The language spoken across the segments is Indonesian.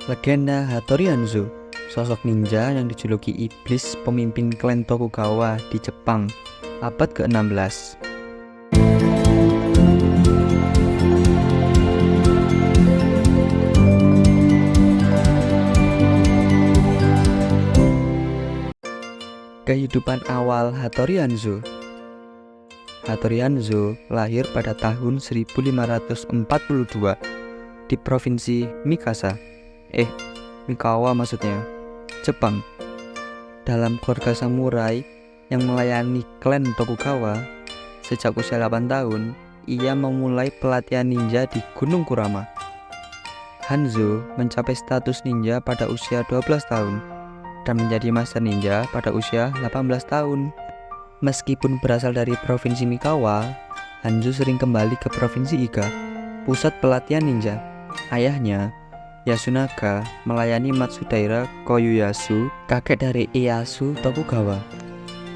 Legenda Hattori Hanzo, sosok ninja yang dijuluki iblis pemimpin klan Tokugawa di Jepang, abad ke-16. Kehidupan awal Hattori Hanzo. Hattori Hanzo lahir pada tahun 1542 di provinsi Mikawa maksudnya, Jepang. Dalam keluarga samurai yang melayani klan Tokugawa, sejak usia 8 tahun, ia memulai pelatihan ninja di Gunung Kurama. Hanzo mencapai status ninja pada usia 12 tahun dan menjadi master ninja pada usia 18 tahun. Meskipun berasal dari provinsi Mikawa, Hanzo sering kembali ke provinsi Iga, pusat pelatihan ninja. Ayahnya, Yasunaga, melayani Matsudaira Koyuyasu, kakek dari Ieyasu Tokugawa.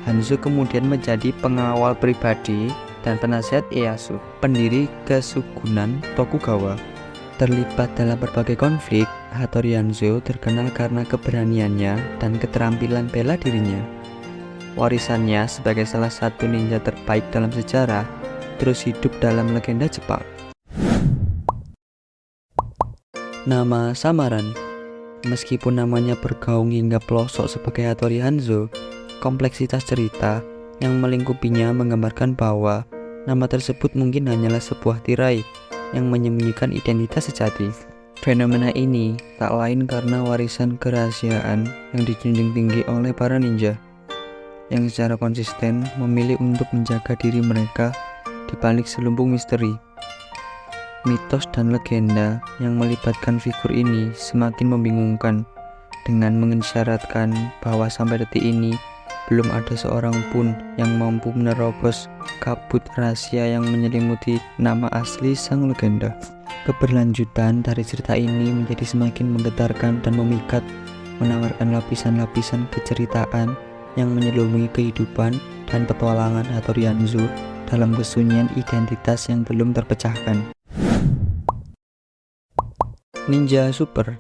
Hanzo kemudian menjadi pengawal pribadi dan penasihat Ieyasu, pendiri Kesugunan Tokugawa. Terlibat dalam berbagai konflik, Hattori Hanzo terkenal karena keberaniannya dan keterampilan bela dirinya. Warisannya sebagai salah satu ninja terbaik dalam sejarah terus hidup dalam legenda Jepang. Nama samaran. Meskipun namanya bergaung hingga pelosok sebagai Hattori Hanzo, kompleksitas cerita yang melingkupinya menggambarkan bahwa nama tersebut mungkin hanyalah sebuah tirai yang menyembunyikan identitas sejati. Fenomena ini tak lain karena warisan kerahasiaan yang dijunjung tinggi oleh para ninja, yang secara konsisten memilih untuk menjaga diri mereka di balik selumpung misteri. Mitos dan legenda yang melibatkan figur ini semakin membingungkan, dengan mengisyaratkan bahwa sampai detik ini belum ada seorang pun yang mampu menerobos kabut rahasia yang menyelimuti nama asli sang legenda. Keberlanjutan dari cerita ini menjadi semakin menggetarkan dan memikat, menawarkan lapisan-lapisan keceritaan yang menyelubungi kehidupan dan petualangan Hattori Hanzo dalam kesunyian identitas yang belum terpecahkan. Ninja Super.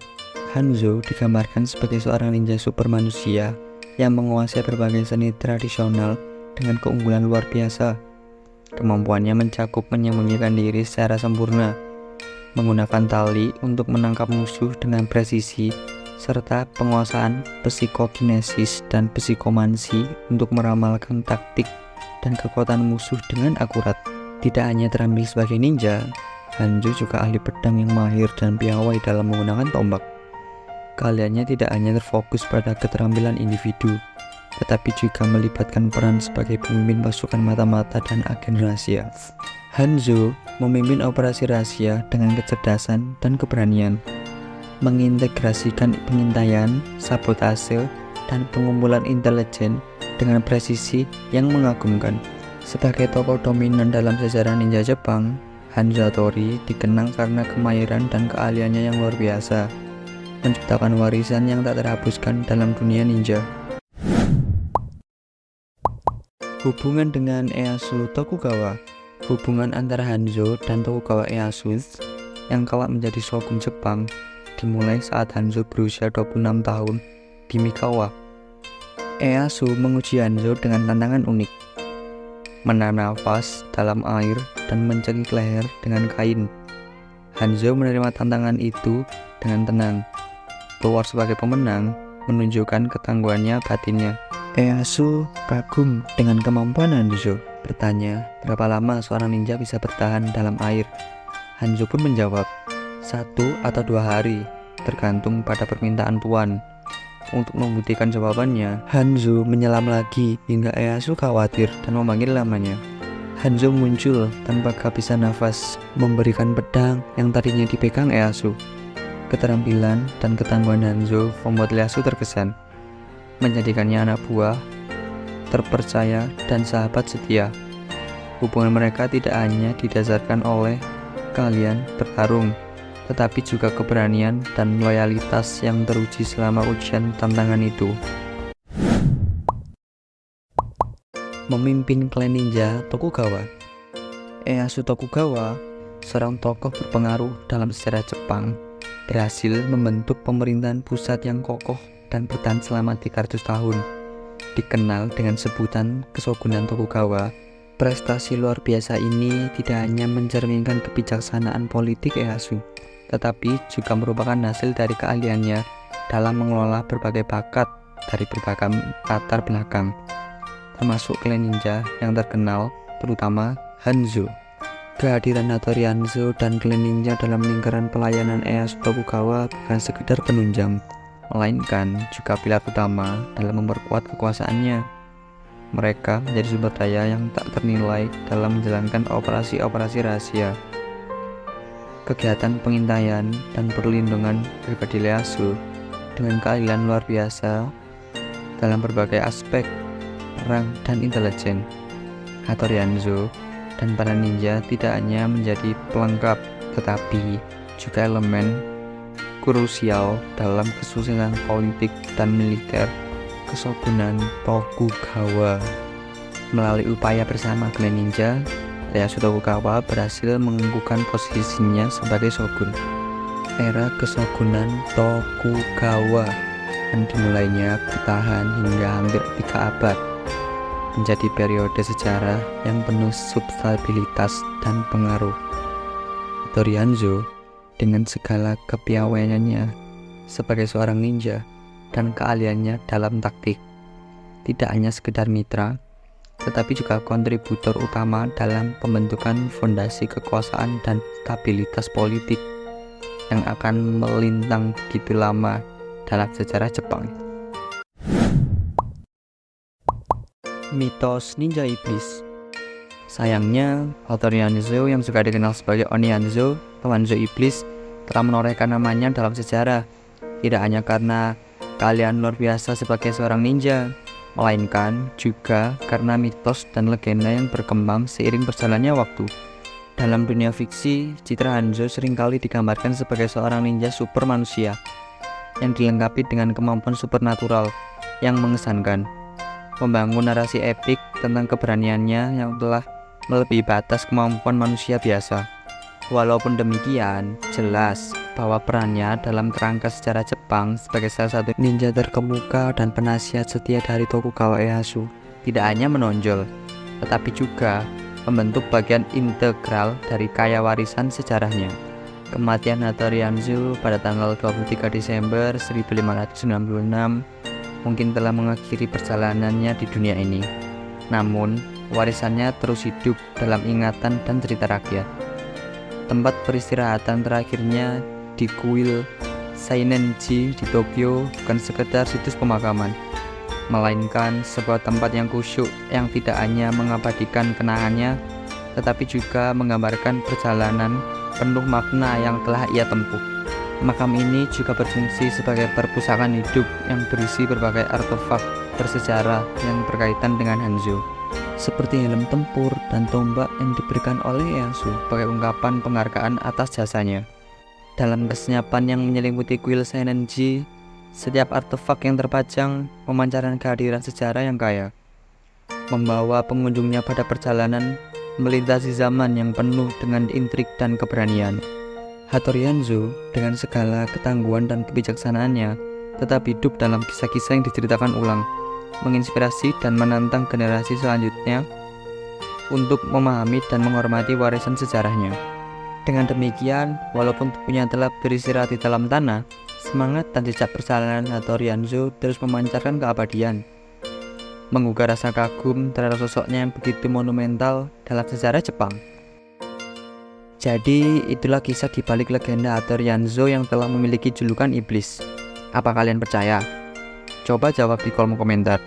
Hanzo digambarkan sebagai seorang ninja super manusia yang menguasai berbagai seni tradisional dengan keunggulan luar biasa. Kemampuannya mencakup menyembunyikan diri secara sempurna, menggunakan tali untuk menangkap musuh dengan presisi, serta penguasaan psikokinesis dan psikomansi untuk meramalkan taktik dan kekuatan musuh dengan akurat. Tidak hanya terampil sebagai ninja, Hanzo juga ahli pedang yang mahir dan piawai dalam menggunakan tombak. Keahliannya tidak hanya terfokus pada keterampilan individu, tetapi juga melibatkan peran sebagai pemimpin pasukan mata-mata dan agen rahasia. Hanzo memimpin operasi rahasia dengan kecerdasan dan keberanian, mengintegrasikan pengintaian, sabotase, dan pengumpulan intelijen dengan presisi yang mengagumkan. Sebagai tokoh dominan dalam sejarah ninja Jepang, Hanzo Hattori dikenang karena kemahiran dan keahliannya yang luar biasa, menciptakan warisan yang tak terhapuskan dalam dunia ninja. Hubungan dengan Ieyasu Tokugawa. Hubungan antara Hanzo dan Tokugawa Ieyasu yang kelak menjadi shogun Jepang dimulai saat Hanzo berusia 26 tahun di Mikawa. Ieyasu menguji Hanzo dengan tantangan unik, menahan nafas dalam air dan mencekik leher dengan kain. Hanzo menerima tantangan itu dengan tenang, keluar sebagai pemenang, menunjukkan ketangguhannya batinnya. Ieyasu kagum dengan kemampuan Hanzo, bertanya berapa lama seorang ninja bisa bertahan dalam air. Hanzo pun menjawab, 1 atau 2 hari, tergantung pada permintaan tuan. Untuk membuktikan jawabannya, Hanzo menyelam lagi hingga Ieyasu khawatir dan memanggil namanya. Hanzo muncul tanpa kehabisan nafas, memberikan pedang yang tadinya dipegang Ieyasu. Keterampilan dan ketangguhan Hanzo membuat Ieyasu terkesan, menjadikannya anak buah, terpercaya, dan sahabat setia. Hubungan mereka tidak hanya didasarkan oleh keahlian bertarung, tetapi juga keberanian dan loyalitas yang teruji selama ujian tantangan itu. Memimpin klan ninja Tokugawa. Ieyasu Tokugawa, seorang tokoh berpengaruh dalam sejarah Jepang, berhasil membentuk pemerintahan pusat yang kokoh dan bertahan selama 300 tahun. Dikenal dengan sebutan Kesogunan Tokugawa, prestasi luar biasa ini tidak hanya mencerminkan kebijaksanaan politik Ieyasu, tetapi juga merupakan hasil dari keahliannya dalam mengelola berbagai bakat dari berbagai latar belakang, termasuk klan ninja yang terkenal, terutama Hanzo. Kehadiran Hattori Hanzo dan klan ninja dalam lingkaran pelayanan Ieyasu Tokugawa bukan sekedar penunjang, melainkan juga pilar utama dalam memperkuat kekuasaannya. Mereka menjadi sumber daya yang tak ternilai dalam menjalankan operasi-operasi rahasia. Kegiatan pengintaian dan perlindungan pribadi Ieyasu dengan keahlian luar biasa dalam berbagai aspek perang dan intelijen. Hattori Hanzo dan para ninja tidak hanya menjadi pelengkap, tetapi juga elemen krusial dalam kesuksesan politik dan militer Kesogunan Tokugawa. Melalui upaya bersama klan ninja, Ieyasu Tokugawa berhasil mengukuhkan posisinya sebagai shogun. Era Kesogunan Tokugawa yang dimulainya bertahan hingga hampir 3 abad, menjadi periode sejarah yang penuh substabilitas dan pengaruh. Hattori Hanzo dengan segala kepiawaiannya sebagai seorang ninja dan keahliannya dalam taktik, tidak hanya sekedar mitra, tetapi juga kontributor utama dalam pembentukan fondasi kekuasaan dan stabilitas politik yang akan melintang begitu lama dalam sejarah Jepang. Mitos Ninja Iblis. Sayangnya, Hattori Hanzo yang juga dikenal sebagai Oni Hanzo atau Hanzo Iblis telah menorehkan namanya dalam sejarah, tidak hanya karena keahlian luar biasa sebagai seorang ninja, melainkan juga karena mitos dan legenda yang berkembang seiring berjalannya waktu. Dalam dunia fiksi, citra Hanzo seringkali digambarkan sebagai seorang ninja super manusia yang dilengkapi dengan kemampuan supernatural yang mengesankan, membangun narasi epik tentang keberaniannya yang telah melebihi batas kemampuan manusia biasa. Walaupun demikian, jelas bahwa perannya dalam kerangka sejarah Jepang sebagai salah satu ninja terkemuka dan penasihat setia dari Tokugawa Ieyasu tidak hanya menonjol, tetapi juga membentuk bagian integral dari kaya warisan sejarahnya. Kematian Hattori Hanzo pada tanggal 23 Desember 1596 mungkin telah mengakhiri perjalanannya di dunia ini. Namun, warisannya terus hidup dalam ingatan dan cerita rakyat. Tempat peristirahatan terakhirnya di kuil Sainenji di Tokyo bukan sekedar situs pemakaman, melainkan sebuah tempat yang khusyuk yang tidak hanya mengabadikan kenangannya, tetapi juga menggambarkan perjalanan penuh makna yang telah ia tempuh. Makam ini juga berfungsi sebagai perpustakaan hidup yang berisi berbagai artefak bersejarah yang berkaitan dengan Hanzo, seperti helm tempur dan tombak yang diberikan oleh Ieyasu sebagai ungkapan penghargaan atas jasanya. Dalam kesenyapan yang menyelimuti kuil Sainenji, setiap artefak yang terpajang memancarkan kehadiran sejarah yang kaya, membawa pengunjungnya pada perjalanan melintasi zaman yang penuh dengan intrik dan keberanian. Hattori Hanzo dengan segala ketangguhan dan kebijaksanaannya tetap hidup dalam kisah-kisah yang diceritakan ulang, menginspirasi dan menantang generasi selanjutnya untuk memahami dan menghormati warisan sejarahnya. Dengan demikian, walaupun tubuhnya telah beristirahat di dalam tanah, semangat dan jejak perjalanan Hattori Hanzo terus memancarkan keabadian, menggugah rasa kagum terhadap sosoknya yang begitu monumental dalam sejarah Jepang. Jadi, itulah kisah di balik legenda Hattori Hanzo yang telah memiliki julukan iblis. Apa kalian percaya? Coba jawab di kolom komentar.